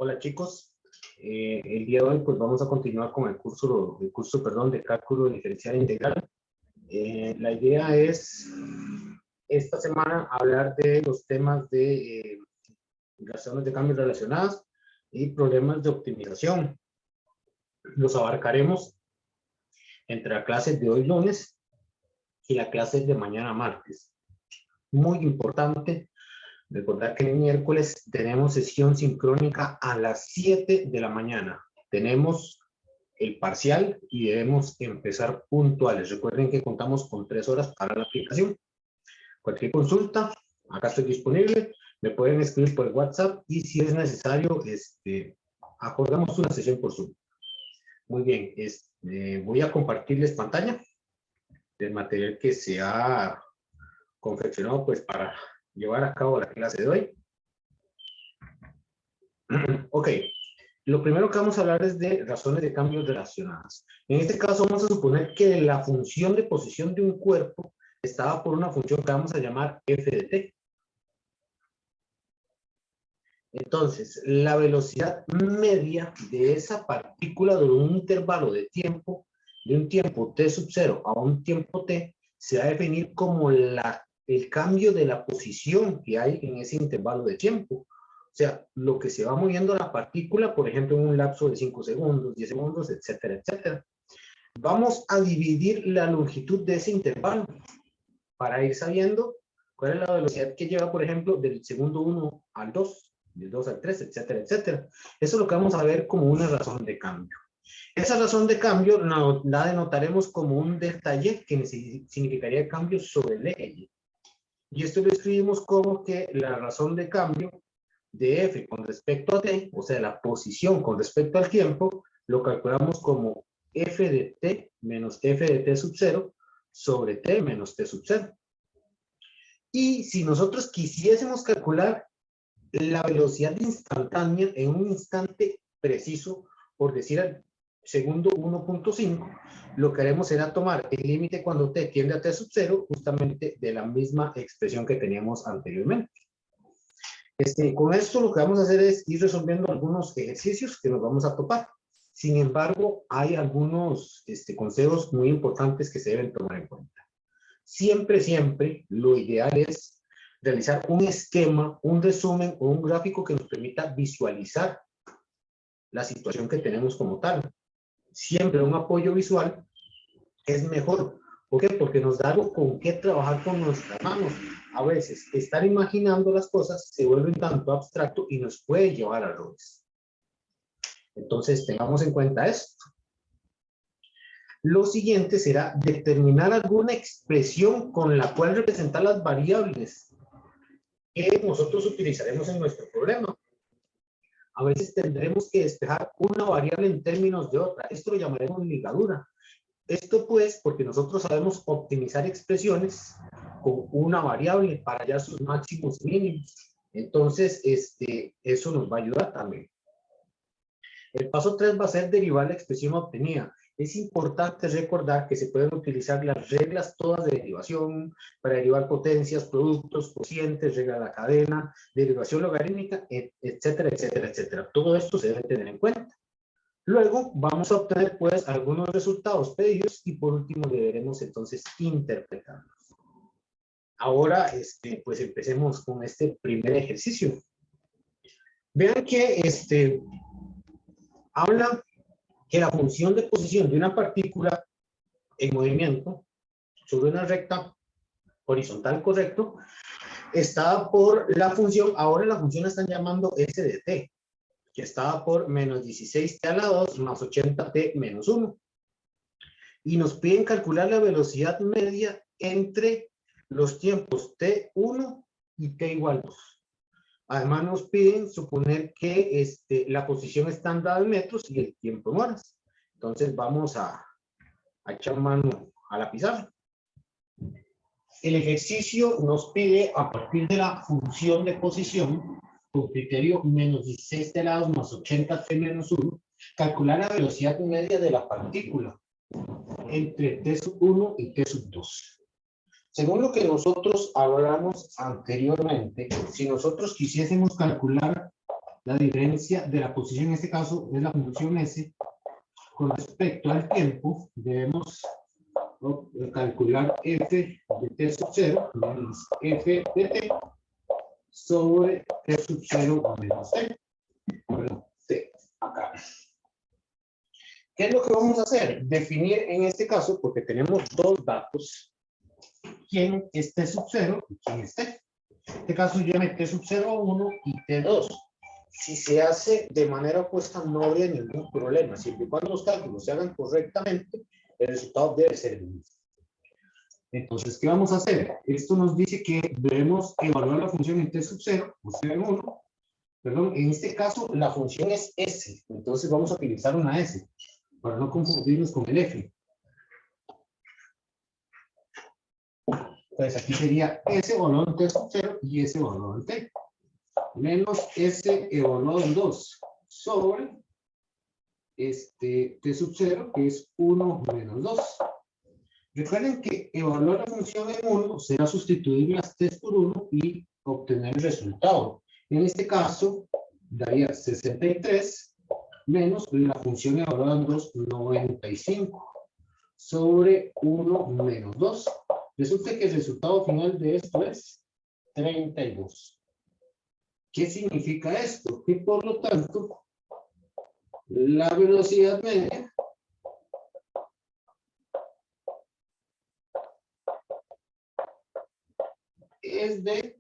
Hola chicos, el día de hoy pues vamos a continuar con el curso de cálculo diferencial e integral. La idea es esta semana hablar de los temas de razones de cambios relacionadas y problemas de optimización. Los abarcaremos entre la clase de hoy lunes y la clase de mañana martes. Muy importante recordar que el miércoles tenemos sesión sincrónica a las 7 de la mañana. Tenemos el parcial y debemos empezar puntuales. Recuerden que contamos con 3 horas para la aplicación. Cualquier consulta, acá estoy disponible. Me pueden escribir por WhatsApp y si es necesario, acordamos una sesión por Zoom. Muy bien, voy a compartirles pantalla del material que se ha confeccionado pues para llevar a cabo la clase de hoy. Ok, lo primero que vamos a hablar es de razones de cambios relacionadas. En este caso vamos a suponer que la función de posición de un cuerpo estaba por una función que vamos a llamar f de t. Entonces, la velocidad media de esa partícula durante un intervalo de tiempo, de un tiempo t sub 0 a un tiempo t, se va a definir como el cambio de la posición que hay en ese intervalo de tiempo. O sea, lo que se va moviendo la partícula, por ejemplo, en un lapso de 5 segundos, 10 segundos, etcétera, etcétera. Vamos a dividir la longitud de ese intervalo para ir sabiendo cuál es la velocidad que lleva, por ejemplo, del segundo 1 al 2, del 2 al 3, etcétera, etcétera. Eso es lo que vamos a ver como una razón de cambio. Esa razón de cambio la denotaremos como un delta y, que significaría el cambio sobre el eje y. Y esto lo escribimos como que la razón de cambio de f con respecto a t, o sea, la posición con respecto al tiempo, lo calculamos como f de t menos f de t sub 0 sobre t menos t sub 0. Y si nosotros quisiésemos calcular la velocidad instantánea en un instante preciso, por decir al segundo 1.5, lo que haremos será tomar el límite cuando t tiende a t sub 0, justamente de la misma expresión que teníamos anteriormente. Con esto lo que vamos a hacer es ir resolviendo algunos ejercicios que nos vamos a topar. Sin embargo, hay algunos consejos muy importantes que se deben tomar en cuenta. Siempre, siempre, lo ideal es realizar un esquema, un resumen o un gráfico que nos permita visualizar la situación que tenemos como tal. Siempre un apoyo visual es mejor. ¿Por qué? Porque nos da algo con qué trabajar con nuestras manos. A veces, estar imaginando las cosas se vuelve un tanto abstracto y nos puede llevar a errores. Entonces, tengamos en cuenta esto. Lo siguiente será determinar alguna expresión con la cual representar las variables que nosotros utilizaremos en nuestro problema. A veces tendremos que despejar una variable en términos de otra. Esto lo llamaremos ligadura. Esto pues porque nosotros sabemos optimizar expresiones con una variable para hallar sus máximos y mínimos. Entonces, eso nos va a ayudar también. El paso 3 va a ser derivar la expresión obtenida. Es importante recordar que se pueden utilizar las reglas todas de derivación para derivar potencias, productos, cocientes, regla de la cadena, derivación logarítmica, etcétera, etcétera, etcétera. Todo esto se debe tener en cuenta. Luego vamos a obtener pues algunos resultados pedidos y por último deberemos entonces interpretarlos. Ahora pues empecemos con este primer ejercicio. Vean que habla que la función de posición de una partícula en movimiento sobre una recta horizontal, correcto, está por la función, ahora la función la están llamando s de t, que estaba por menos 16t a la 2 más 80t menos 1. Y nos piden calcular la velocidad media entre los tiempos t1 y t igual 2. Además nos piden suponer que la posición está en dada en metros y el tiempo en horas. Entonces vamos a echar mano a la pizarra. El ejercicio nos pide a partir de la función de posición, con criterio menos 16 t a la 2 más 80t menos 1, calcular la velocidad media de la partícula entre t sub 1 y t sub 2. Según lo que nosotros hablamos anteriormente, si nosotros quisiésemos calcular la diferencia de la posición, en este caso es la función S, con respecto al tiempo, debemos calcular f de t sub 0 menos f de t sobre t sub 0 menos t. Bueno, t, acá. ¿Qué es lo que vamos a hacer? Definir en este caso, porque tenemos dos datos, quién es t sub 0 y quién es t. En este caso yo llamé t sub 0 1 y t2. Si se hace de manera opuesta no habría ningún problema. Siempre y cuando los cálculos se hagan correctamente, el resultado debe ser el mismo. Entonces, ¿qué vamos a hacer? Esto nos dice que debemos evaluar la función en t sub 0, o sea, en 1. Perdón, en este caso la función es s. Entonces vamos a utilizar una s, para no confundirnos con el f. Pues aquí sería s evaluado en t sub 0 y s evaluado en t. Menos s evaluado en 2 sobre t sub 0, que es 1 menos 2. Recuerden que evaluar la función en 1 será sustituir las t por 1 y obtener el resultado. En este caso, daría 63 menos la función evaluada en 2, 95, sobre 1 menos 2. Resulta que el resultado final de esto es 32. ¿Qué significa esto? Que por lo tanto, la velocidad media es de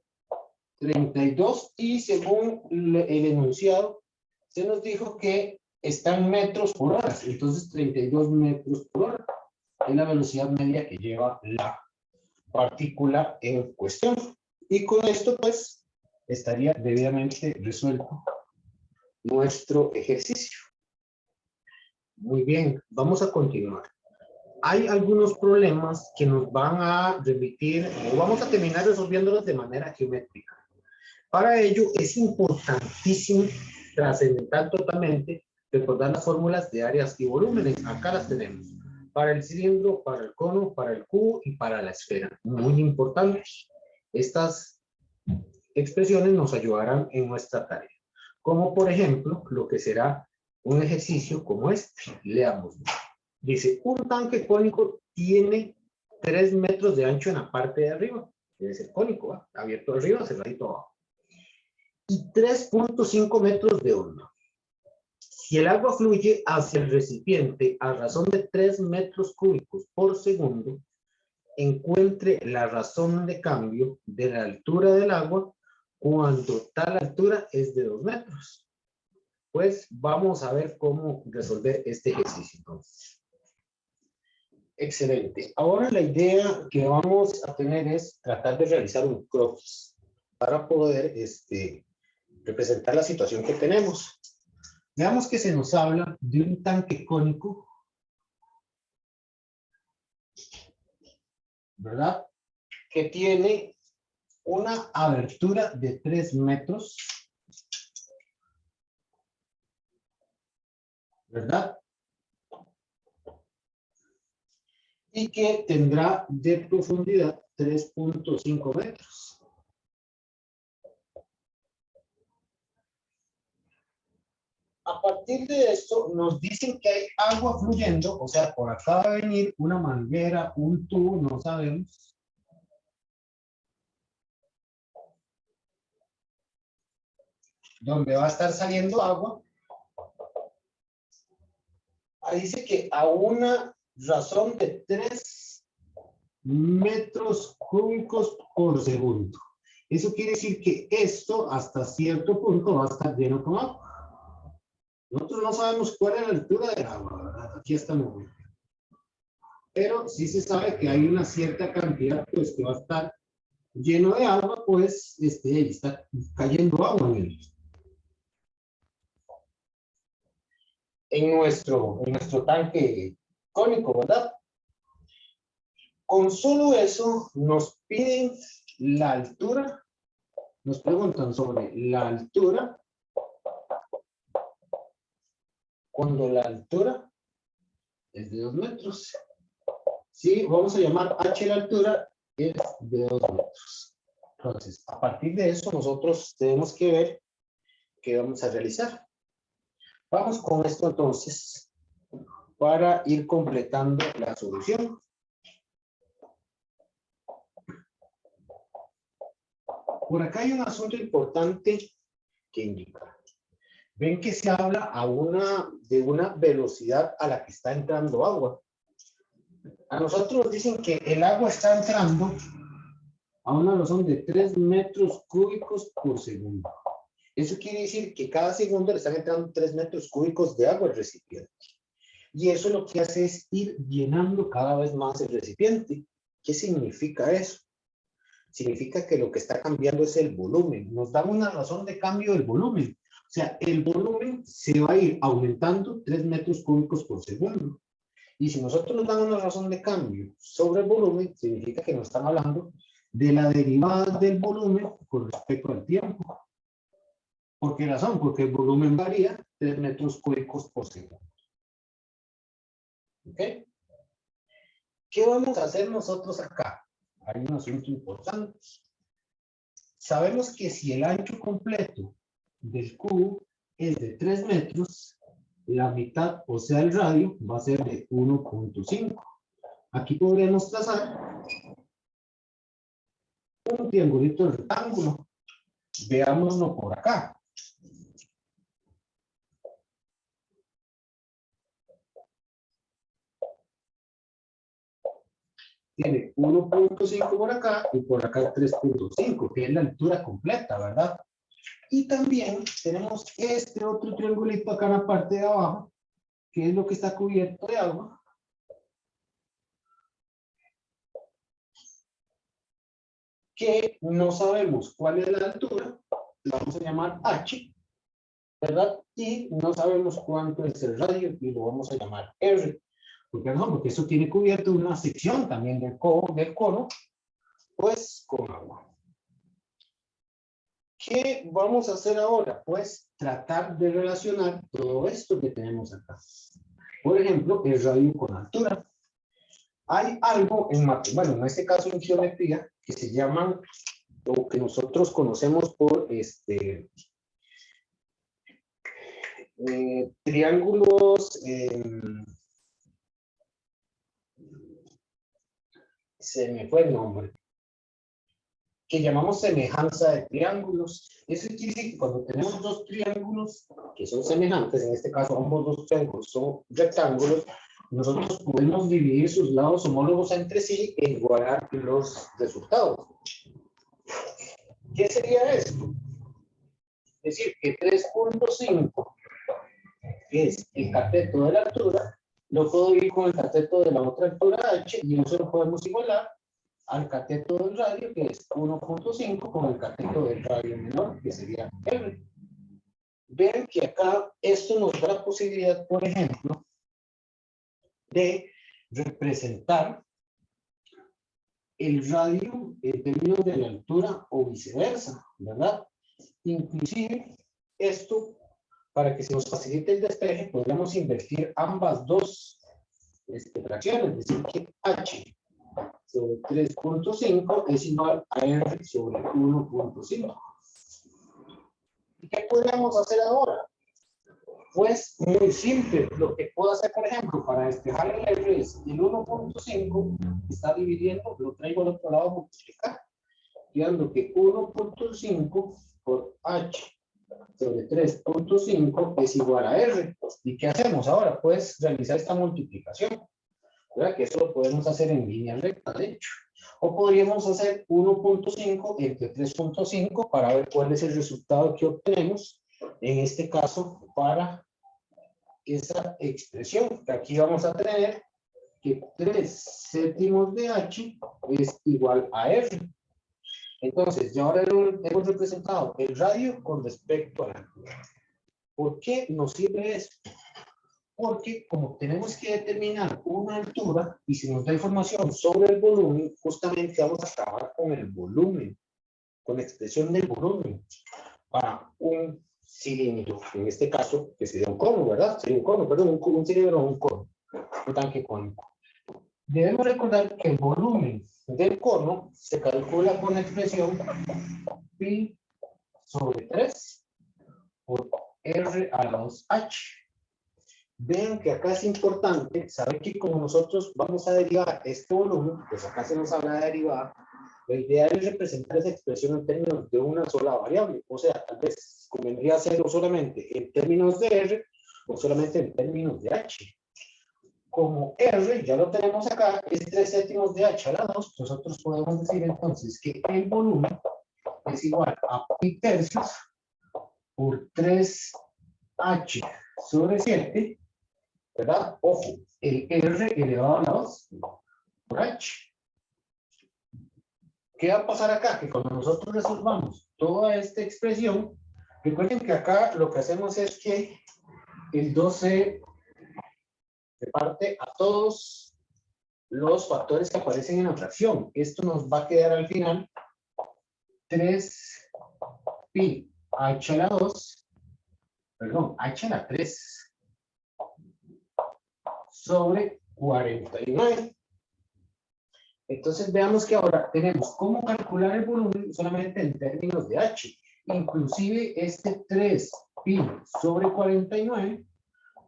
32 y según el enunciado se nos dijo que está en metros por hora. Entonces 32 metros por hora es la velocidad media que lleva la partícula en cuestión. Y con esto pues estaría debidamente resuelto nuestro ejercicio. Muy bien, vamos a continuar. Hay algunos problemas que nos van a remitir, o vamos a terminar resolviéndolos de manera geométrica. Para ello es importantísimo, trascendental totalmente, recordar las fórmulas de áreas y volúmenes. Acá las tenemos. Para el cilindro, para el cono, para el cubo y para la esfera. Muy importantes. Estas expresiones nos ayudarán en nuestra tarea. Como por ejemplo, lo que será un ejercicio como este. Leamos. Dice, un tanque cónico tiene 3 metros de ancho en la parte de arriba. Debe ser cónico, ¿va? Abierto arriba, cerradito abajo. Y 3.5 metros de hondo. Si el agua fluye hacia el recipiente a razón de 3 metros cúbicos por segundo, encuentre la razón de cambio de la altura del agua cuando tal altura es de 2 metros. Pues vamos a ver cómo resolver este ejercicio entonces. Excelente. Ahora la idea que vamos a tener es tratar de realizar un croquis para poder representar la situación que tenemos. Veamos que se nos habla de un tanque cónico, ¿verdad? Que tiene una abertura de 3 metros, ¿verdad? Y que tendrá de profundidad 3.5 metros. A partir de esto nos dicen que hay agua fluyendo, o sea, por acá va a venir una manguera, un tubo, no sabemos. Donde va a estar saliendo agua. Ahí dice que a una razón de 3 metros cúbicos por segundo. Eso quiere decir que esto hasta cierto punto va a estar lleno con agua. Nosotros no sabemos cuál es la altura del agua, ¿verdad? Aquí estamos viendo. Pero sí se sabe que hay una cierta cantidad, pues, que va a estar lleno de agua, pues, está cayendo agua en él. En nuestro tanque cónico, ¿verdad? Con solo eso nos piden la altura, nos preguntan sobre la altura, cuando la altura es de 2 metros. Sí, vamos a llamar H la altura, es de 2 metros. Entonces, a partir de eso, nosotros tenemos que ver que vamos a realizar. Vamos con esto entonces para ir completando la solución. Por acá hay un asunto importante que indicar. Ven que se habla de una velocidad a la que está entrando agua. A nosotros nos dicen que el agua está entrando a una velocidad de 3 metros cúbicos por segundo. Eso quiere decir que cada segundo le están entrando 3 metros cúbicos de agua al recipiente. Y eso lo que hace es ir llenando cada vez más el recipiente. ¿Qué significa eso? Significa que lo que está cambiando es el volumen. Nos da una razón de cambio del volumen. O sea, el volumen se va a ir aumentando 3 metros cúbicos por segundo. Y si nosotros nos damos una razón de cambio sobre el volumen, significa que nos están hablando de la derivada del volumen con respecto al tiempo. ¿Por qué razón? Porque el volumen varía 3 metros cúbicos por segundo. ¿Ok? ¿Qué vamos a hacer nosotros acá? Hay un asunto importante. Sabemos que si el ancho completo del cubo es de 3 metros, la mitad, o sea el radio, va a ser de 1.5. Aquí podríamos trazar un triangulito rectángulo. Veámoslo por acá. Tiene 1.5 por acá y por acá 3.5, que es la altura completa, ¿verdad? Y también tenemos este otro triangulito acá en la parte de abajo, que es lo que está cubierto de agua. Que no sabemos cuál es la altura, la vamos a llamar H, ¿verdad? Y no sabemos cuánto es el radio y lo vamos a llamar R. ¿Por qué no? Porque eso tiene cubierto una sección también del cono, pues con agua. ¿Qué vamos a hacer ahora? Pues tratar de relacionar todo esto que tenemos acá. Por ejemplo, el radio con altura. Hay algo en este caso en geometría, que se llaman, o que nosotros conocemos por triángulos, se me fue el nombre, que llamamos semejanza de triángulos. Eso quiere decir que cuando tenemos dos triángulos que son semejantes, en este caso ambos dos triángulos son rectángulos, nosotros podemos dividir sus lados homólogos entre sí e igualar los resultados. ¿Qué sería esto? Es decir, que 3.5 es el cateto de la altura, lo puedo ir con el cateto de la otra altura h, y eso lo podemos igualar al cateto del radio, que es 1.5, con el cateto del radio menor, que sería R. Ven que acá esto nos da la posibilidad, por ejemplo, de representar el radio en términos de la altura o viceversa, ¿verdad? Inclusive esto, para que se nos facilite el despeje, podríamos invertir ambas dos fracciones, es decir, que h sobre 3.5 es igual a r sobre 1.5. ¿Y qué podríamos hacer ahora? Pues muy simple. Lo que puedo hacer, por ejemplo, para despejar el r es el 1.5 está dividiendo, lo traigo al otro lado multiplicar, quedando que 1.5 por h sobre 3.5 es igual a r. ¿Y qué hacemos ahora? Pues realizar esta multiplicación, ¿verdad? Que eso lo podemos hacer en línea recta, de hecho. O podríamos hacer 1.5 entre 3.5 para ver cuál es el resultado que obtenemos, en este caso, para esa expresión. Que aquí vamos a tener que 3 séptimos de h es igual a r. Entonces, ya ahora hemos representado el radio con respecto a la altura. ¿Por qué nos sirve esto? Porque como tenemos que determinar una altura y si nos da información sobre el volumen, justamente vamos a trabajar con el volumen, con la expresión del volumen para un cilindro, en este caso, que sería un cono, ¿verdad? Sería un cono, perdón, un cilindro o un cono, un tanque cónico. Debemos recordar que el volumen del cono se calcula con la expresión pi sobre 3, por R a la 2H. Vean que acá es importante saber que como nosotros vamos a derivar este volumen, pues acá se nos habla de derivar, la idea es representar esa expresión en términos de una sola variable. O sea, tal vez convendría hacerlo solamente en términos de R o solamente en términos de H. Como R, ya lo tenemos acá, es 3/7 de H a la 2, nosotros podemos decir entonces que el volumen es igual a pi tercios por 3H sobre 7, ¿verdad? Ojo, el R elevado a la 2 por H. ¿Qué va a pasar acá? Que cuando nosotros resolvamos toda esta expresión, recuerden que acá lo que hacemos es que el 12 se parte a todos los factores que aparecen en la fracción. Esto nos va a quedar al final 3 pi h a la 2, perdón, h a la 3 sobre 49. Entonces veamos que ahora tenemos cómo calcular el volumen solamente en términos de h. Inclusive este 3 pi sobre 49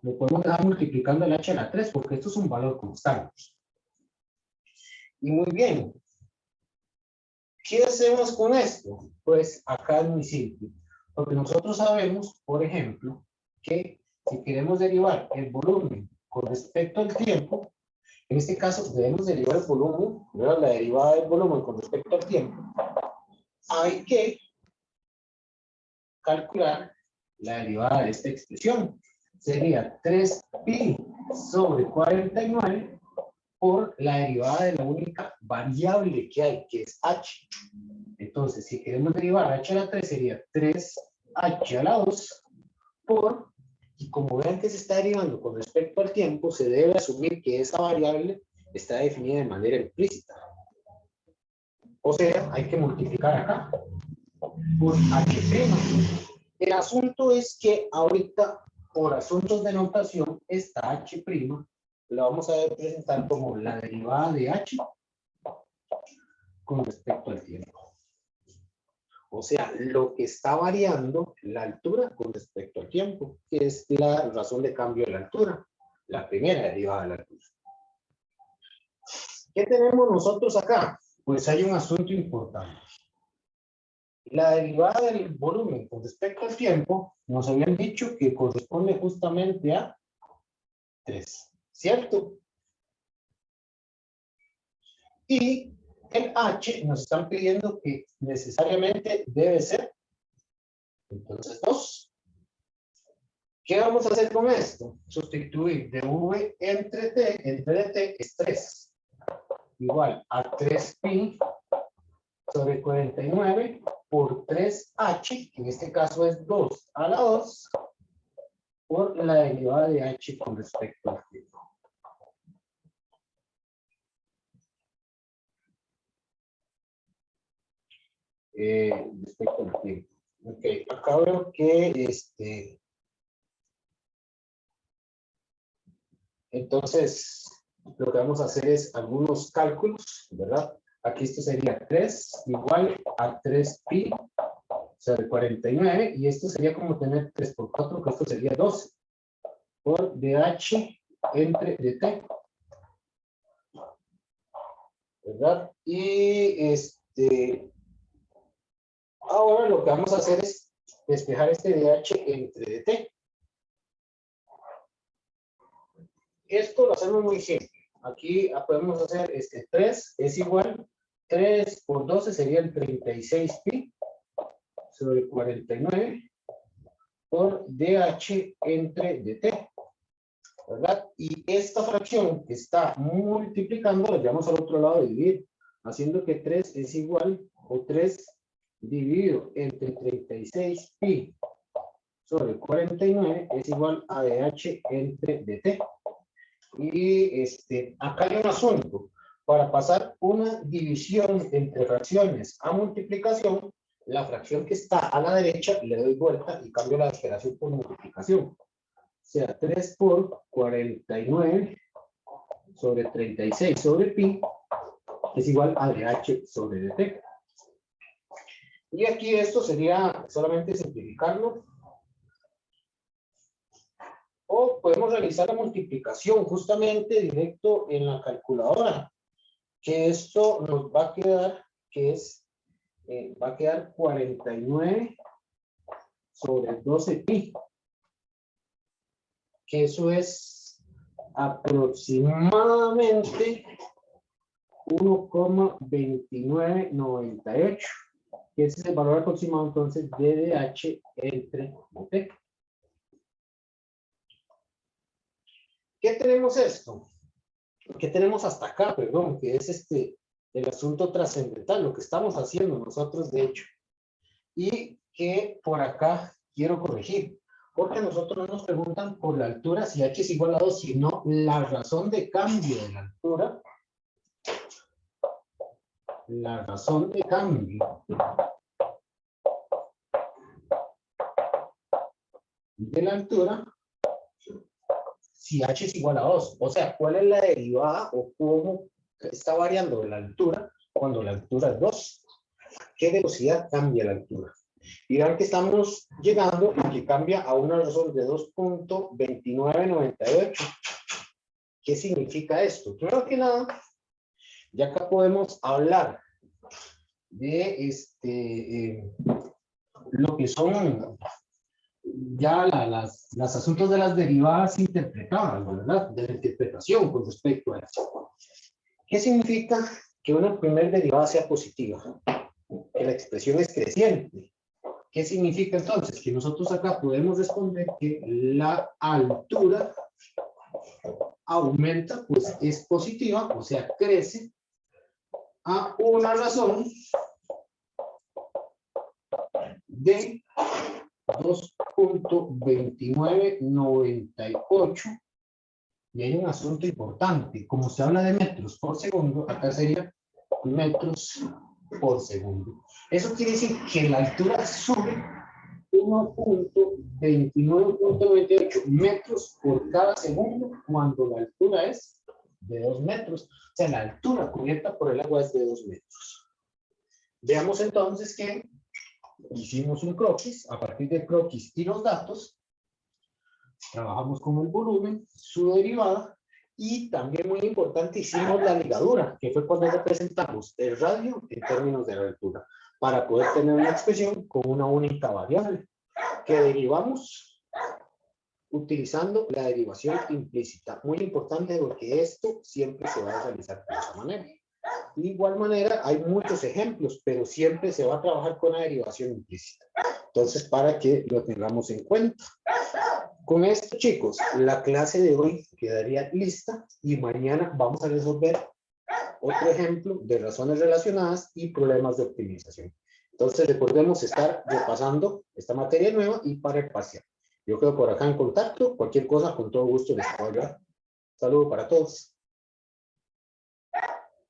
lo podemos dejar multiplicando el h a la 3 porque esto es un valor constante. Y muy bien. ¿Qué hacemos con esto? Pues acá es muy simple. Porque nosotros sabemos, por ejemplo, que si queremos derivar el volumen con respecto al tiempo, en este caso debemos derivar el volumen, ¿verdad? La derivada del volumen con respecto al tiempo, hay que calcular la derivada de esta expresión. Sería 3 pi sobre 49 por la derivada de la única variable que hay, que es h. Entonces, si queremos derivar h a la 3, sería 3h a la 2 por, y como vean que se está derivando con respecto al tiempo, se debe asumir que esa variable está definida de manera implícita. O sea, hay que multiplicar acá por h'. El asunto es que ahorita, por asuntos de notación, esta h' la vamos a representar como la derivada de h con respecto al tiempo. O sea, lo que está variando la altura con respecto al tiempo, que es la razón de cambio de la altura, la primera derivada de la altura. ¿Qué tenemos nosotros acá? Pues hay un asunto importante. La derivada del volumen con respecto al tiempo, nos habían dicho que corresponde justamente a 3, ¿cierto? Y el h nos están pidiendo que necesariamente debe ser, entonces 2. ¿Qué vamos a hacer con esto? Sustituir dv entre dt es 3, igual a 3 pi sobre 49 por 3h, que en este caso es 2 a la 2, por la derivada de h con respecto al tiempo. Respecto al tiempo. Ok, acá veo que entonces lo que vamos a hacer es algunos cálculos, ¿verdad? Aquí esto sería 3 igual a 3 pi sobre 49, y esto sería como tener 3 por 4, que esto sería 12 por dh entre dt, ¿verdad? Y ahora lo que vamos a hacer es despejar este dh entre dt. Esto lo hacemos muy simple. Aquí podemos hacer 3 es igual, 3 por 12 sería el 36 pi sobre 49 por dh entre dt, ¿verdad? Y esta fracción que está multiplicando la llevamos al otro lado de dividir, haciendo que 3 es igual, o 3 dividido entre 36 pi sobre 49 es igual a dh entre dt. Y acá hay un asunto. Para pasar una división entre fracciones a multiplicación, la fracción que está a la derecha le doy vuelta y cambio la operación por multiplicación. O sea, 3 por 49 sobre 36 sobre pi es igual a dh sobre dt. Y aquí esto sería solamente simplificarlo. podemos realizar la multiplicación justamente directo en la calculadora, que esto nos va a quedar, que es, va a quedar 49 sobre 12pi, que eso es aproximadamente 1,2998, que ese es el valor aproximado entonces de DH entre T. ¿Qué tenemos esto? ¿Qué tenemos hasta acá, perdón? Que es el asunto trascendental, lo que estamos haciendo nosotros, de hecho. Y que por acá quiero corregir, porque a nosotros no nos preguntan por la altura si h es igual a 2, sino la razón de cambio de la altura. La razón de cambio de la altura si h es igual a 2. O sea, ¿cuál es la derivada o cómo está variando la altura cuando la altura es 2? ¿Qué velocidad cambia la altura? Y vean que estamos llegando y que cambia a una razón de 2,2998. ¿Qué significa esto? Primero que nada, ya acá podemos hablar de lo que son ya los asuntos de las derivadas interpretadas, ¿verdad? De la interpretación con respecto a eso. ¿Qué significa que una primera derivada sea positiva? Que la expresión es creciente. ¿Qué significa entonces? Que nosotros acá podemos responder que la altura aumenta, pues es positiva, o sea, crece a una razón de 2,2998. Y hay un asunto importante. Como se habla de metros por segundo, acá sería metros por segundo. Eso quiere decir que la altura sube 1,2998 metros por cada segundo cuando la altura es de 2 metros. O sea, la altura cubierta por el agua es de 2 metros. Veamos entonces que hicimos un croquis. A partir del croquis y los datos, trabajamos con el volumen, su derivada, y también muy importante, hicimos la ligadura, que fue cuando representamos el radio en términos de la altura, para poder tener una expresión con una única variable, que derivamos utilizando la derivación implícita. Muy importante porque esto siempre se va a realizar de esa manera. De igual manera, hay muchos ejemplos, pero siempre se va a trabajar con la derivación implícita. Entonces, para que lo tengamos en cuenta. Con esto, chicos, la clase de hoy quedaría lista y mañana vamos a resolver otro ejemplo de razones relacionadas y problemas de optimización. Entonces, recordemos estar repasando esta materia nueva y para el parcial. Yo quedo por acá en contacto. Cualquier cosa, con todo gusto les puedo ayudar. Saludos para todos.